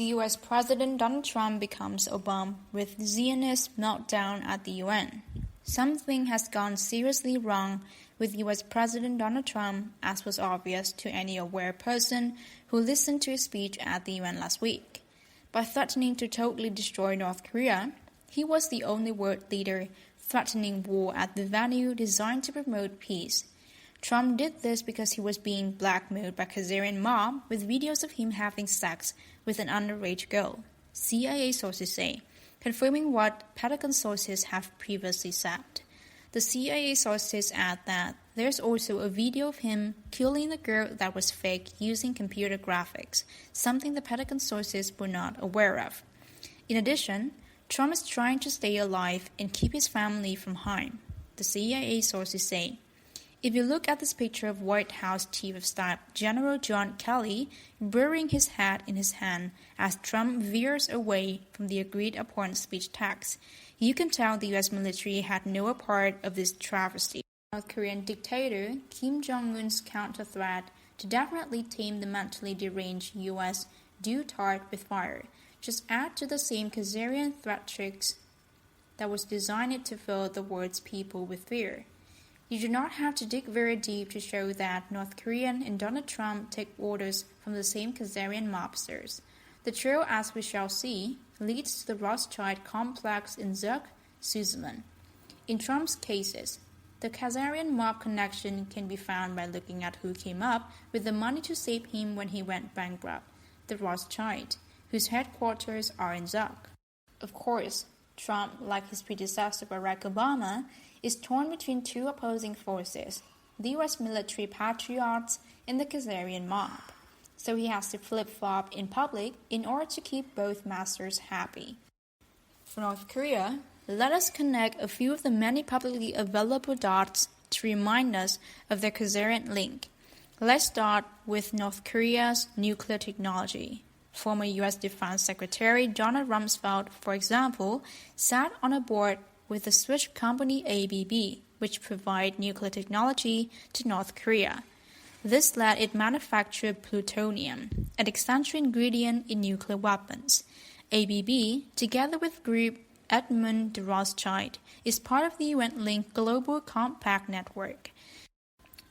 U.S. President Donald Trump becomes Obama with Zionist meltdown at the UN. Something has gone seriously wrong with U.S. President Donald Trump, as was obvious to any aware person who listened to his speech at the UN last week. By threatening to totally destroy North Korea, he was the only world leader threatening war at the venue designed to promote peace. Trump did this because he was being blackmailed by Khazarian mob with videos of him having sex with an underage girl, CIA sources say, confirming what Pentagon sources have previously said. The CIA sources add that there's also a video of him killing the girl that was fake using computer graphics, something the Pentagon sources were not aware of. In addition, Trump is trying to stay alive and keep his family from harm, the CIA sources say. If you look at this picture of White House Chief of Staff General John Kelly burying his head in his hand as Trump veers away from the agreed-upon speech text, you can tell the U.S. military had no part of this travesty. North Korean dictator Kim Jong-un's counter-threat to definitely tame the mentally deranged U.S. due tart with fire. Just add to the same Khazarian threat tricks that was designed to fill the world's people with fear. You do not have to dig very deep to show that North Korean and Donald Trump take orders from the same Khazarian mobsters. The trail, as we shall see, leads to the Rothschild complex in Zug, Switzerland. In Trump's cases, the Khazarian mob connection can be found by looking at who came up with the money to save him when he went bankrupt, the Rothschild, whose headquarters are in Zug. Of course, Trump, like his predecessor Barack Obama, is torn between two opposing forces, the U.S. military patriots and the Khazarian mob. So he has to flip-flop in public in order to keep both masters happy. For North Korea, let us connect a few of the many publicly available dots to remind us of their Khazarian link. Let's start with North Korea's nuclear technology. Former U.S. Defense Secretary Donald Rumsfeld, for example, sat on a board with the Swiss company ABB, which provide nuclear technology to North Korea. This let it manufacture plutonium, an essential ingredient in nuclear weapons. ABB, together with group Edmund de Rothschild, is part of the UN-linked Global Compact Network.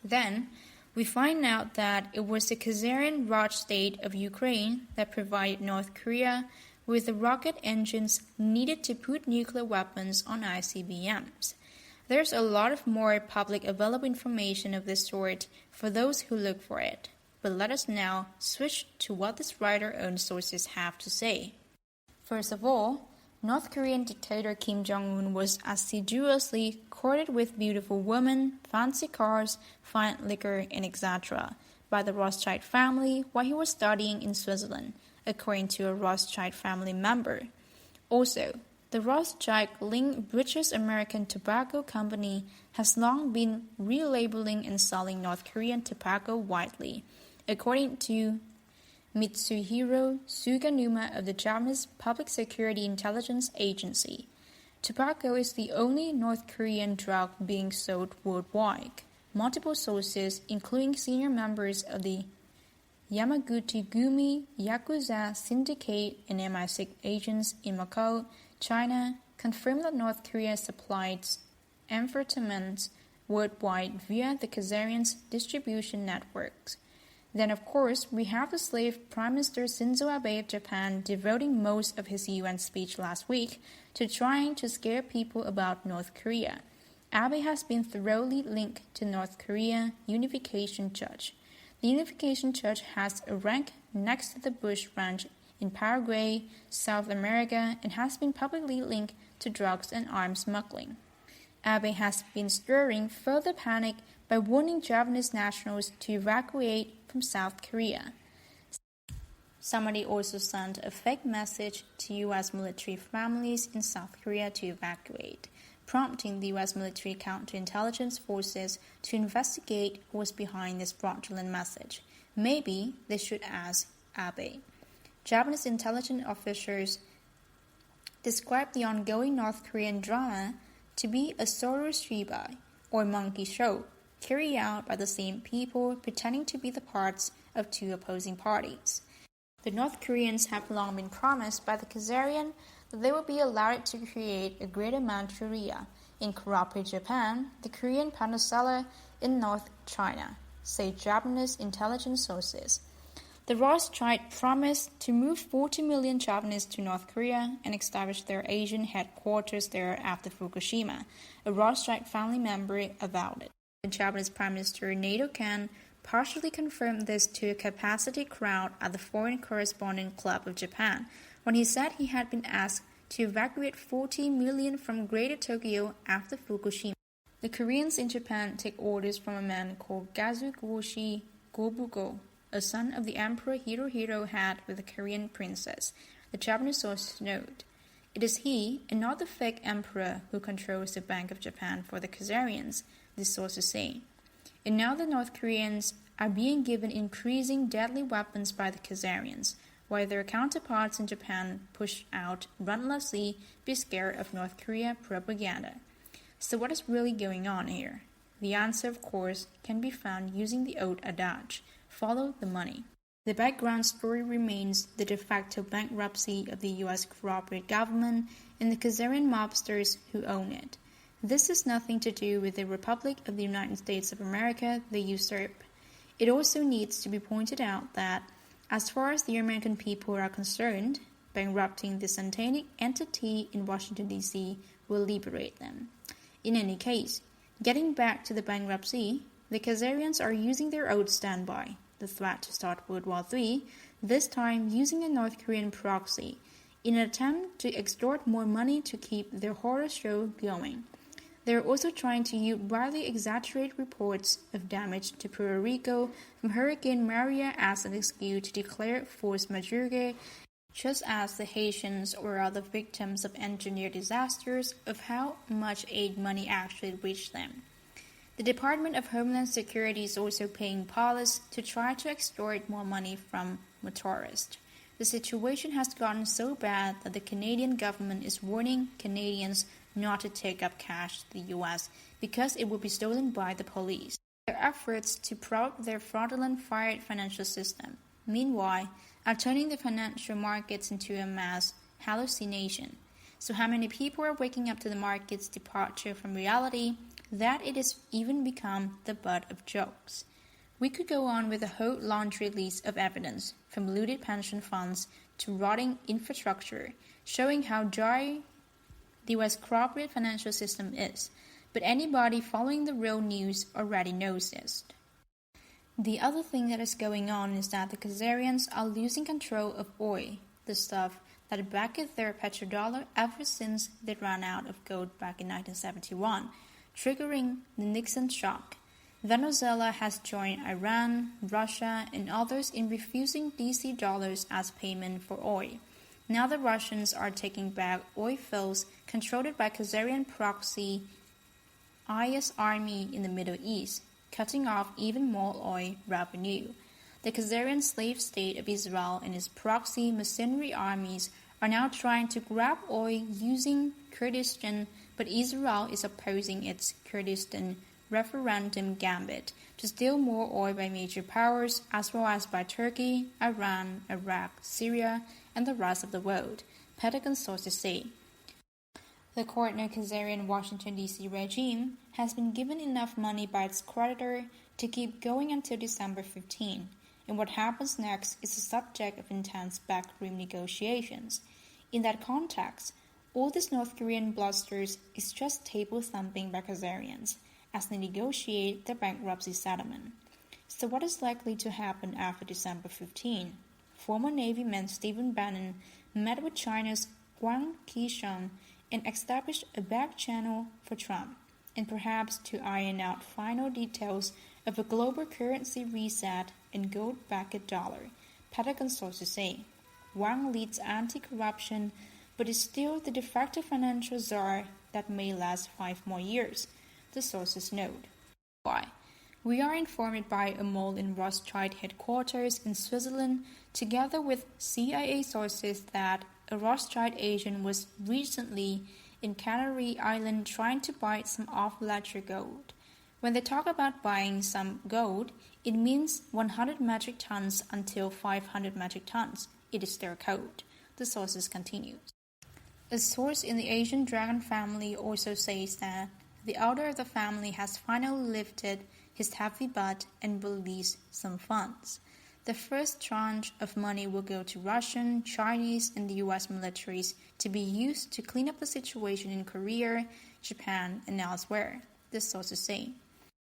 Then, we find out that it was the Khazarian Raj state of Ukraine that provided North Korea with the rocket engines needed to put nuclear weapons on ICBMs. There's a lot of more public available information of this sort for those who look for it. But let us now switch to what this writer-owned sources have to say. First of all, North Korean dictator Kim Jong-un was assiduously courted with beautiful women, fancy cars, fine liquor, and etc. by the Rothschild family while he was studying in Switzerland, according to a Rothschild family member. Also, the Rothschild-linked British American Tobacco Company has long been relabeling and selling North Korean tobacco widely, according to Mitsuhiro Suganuma of the Japanese Public Security Intelligence Agency. Tobacco is the only North Korean drug being sold worldwide. Multiple sources, including senior members of the Yamaguchi-gumi Yakuza Syndicate and MI6 agents in Macau, China, confirmed that North Korea supplies amphetamines worldwide via the Khazarians' distribution networks. Then, of course, we have the slave Prime Minister Shinzo Abe of Japan devoting most of his UN speech last week to trying to scare people about North Korea. Abe has been thoroughly linked to North Korea Unification Church. The Unification Church has a rank next to the Bush Ranch in Paraguay, South America, and has been publicly linked to drugs and arms smuggling. Abe has been stirring further panic by warning Japanese nationals to evacuate from South Korea. Somebody also sent a fake message to U.S. military families in South Korea to evacuate, prompting the U.S. military counterintelligence forces to investigate who was behind this fraudulent message. Maybe they should ask Abe. Japanese intelligence officials described the ongoing North Korean drama to be a Soros-Shibai, or monkey show, carried out by the same people pretending to be the parts of two opposing parties. The North Koreans have long been promised by the Khazarian that they will be allowed to create a Greater Manchuria in corrupt Japan, the Korean peninsula in North China, say Japanese intelligence sources. The Rothschild promised to move 40 million Japanese to North Korea and establish their Asian headquarters there after Fukushima. A Rothschild family member avowed it. The Japanese Prime Minister Nato Kan partially confirmed this to a capacity crowd at the Foreign Correspondent Club of Japan when he said he had been asked to evacuate 40 million from Greater Tokyo after Fukushima. The Koreans in Japan take orders from a man called Kazugoshi Gobugo, a son of the Emperor Hirohito had with the Korean princess. The Japanese sources note, it is he, and not the fake emperor, who controls the Bank of Japan for the Khazarians, the sources say. And now the North Koreans are being given increasing deadly weapons by the Khazarians, while their counterparts in Japan push out relentlessly, be scared of North Korea propaganda. So what is really going on here? The answer, of course, can be found using the old adage, follow the money. The background story remains the de facto bankruptcy of the U.S. corporate government and the Khazarian mobsters who own it. This has nothing to do with the Republic of the United States of America they usurp. It also needs to be pointed out that, as far as the American people are concerned, bankrupting the satanic entity in Washington, D.C. will liberate them. In any case, getting back to the bankruptcy, the Khazarians are using their old standby, the threat to start World War III, this time using a North Korean proxy, in an attempt to extort more money to keep their horror show going. They are also trying to use widely exaggerated reports of damage to Puerto Rico from Hurricane Maria as an excuse to declare force majeure, just as the Haitians or other victims of engineered disasters of how much aid money actually reached them. The Department of Homeland Security is also paying police to try to extort more money from motorists. The situation has gotten so bad that the Canadian government is warning Canadians not to take up cash to the U.S. because it will be stolen by the police. Their efforts to prop their fraudulent fiat financial system, meanwhile, are turning the financial markets into a mass hallucination. So how many people are waking up to the market's departure from reality that it has even become the butt of jokes? We could go on with a whole laundry list of evidence, from looted pension funds to rotting infrastructure, showing how dry the U.S. corporate financial system is, but anybody following the real news already knows this. The other thing that is going on is that the Khazarians are losing control of oil, the stuff that backed their petrodollar ever since they ran out of gold back in 1971, triggering the Nixon shock. Venezuela has joined Iran, Russia, and others in refusing DC dollars as payment for oil. Now the Russians are taking back oil fields controlled by Khazarian proxy IS army in the Middle East, cutting off even more oil revenue. The Khazarian slave state of Israel and its proxy mercenary armies are now trying to grab oil using Kurdistan, but Israel is opposing its Kurdistan referendum gambit to steal more oil by major powers as well as by Turkey, Iran, Iraq, Syria, and the rest of the world, Pentagon sources say. The corner Khazarian Washington, D.C. regime has been given enough money by its creditor to keep going until December 15, and what happens next is the subject of intense backroom negotiations. In that context, all this North Korean blusters is just table thumping by Khazarians as they negotiate the bankruptcy settlement. So what is likely to happen after December 15? Former Navy man Stephen Bannon met with China's Wang Qishan and established a back channel for Trump, and perhaps to iron out final details of a global currency reset and gold-backed dollar, Pentagon sources say. Wang leads anti-corruption, but is still the de facto financial czar that may last 5 more years, the sources note. Why? We are informed by a mole in Rothschild headquarters in Switzerland, together with CIA sources, that a Rothschild agent was recently in Canary Island trying to buy some off-ledger gold. When they talk about buying some gold, it means 100 metric tons until 500 metric tons. It is their code, the sources continues. A source in the Asian dragon family also says that the elder of the family has finally lifted his heavy butt and released some funds. The first tranche of money will go to Russian, Chinese, and the US militaries to be used to clean up the situation in Korea, Japan, and elsewhere, the sources say.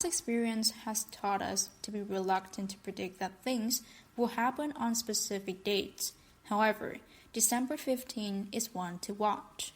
This experience has taught us to be reluctant to predict that things will happen on specific dates. However, December 15 is one to watch.